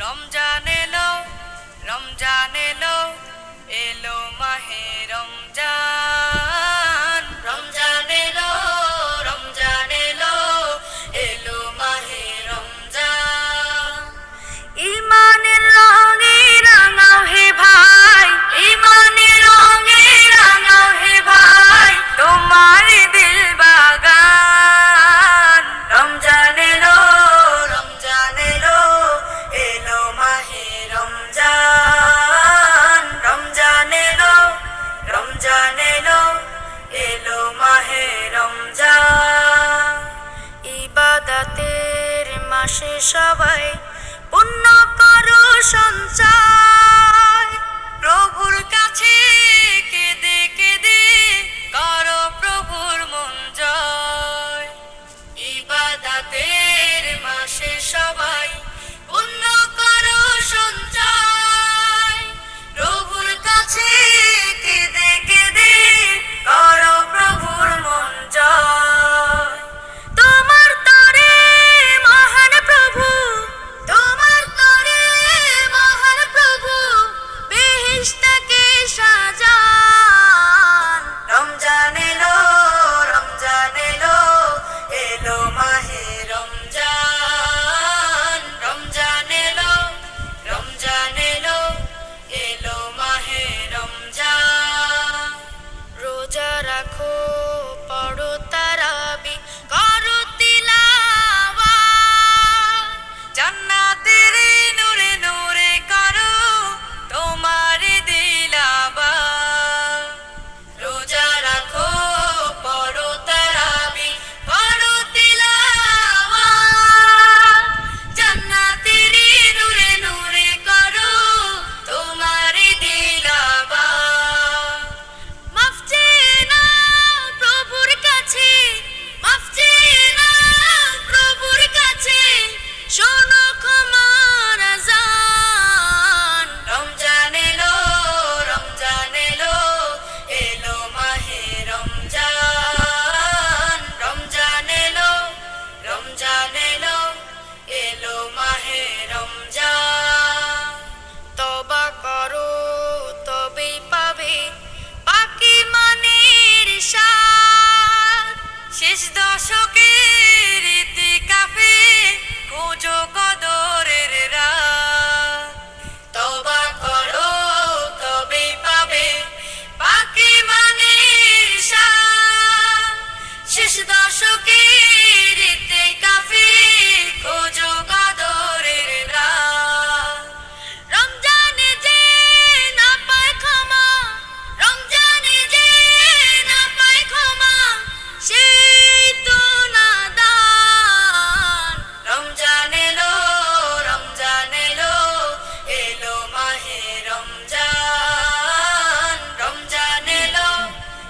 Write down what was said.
রমজান এলো, রমজান এলো, এলো মাহে রমজান। রমজান এলো, রমজান এলো, এলো মাহে রমজান। ঈমানের রঙে রাঙাও হে ভাই, ঈমানের রঙে রাঙাও হে ভাই, তোমার দিল বাগান। রমজান এলো, রমজান এলো, এলো মাহে রমজান। রমজান এলো, রমজান এলো, এলো মাহে রমজান। ইবাদতের মাসে সবাই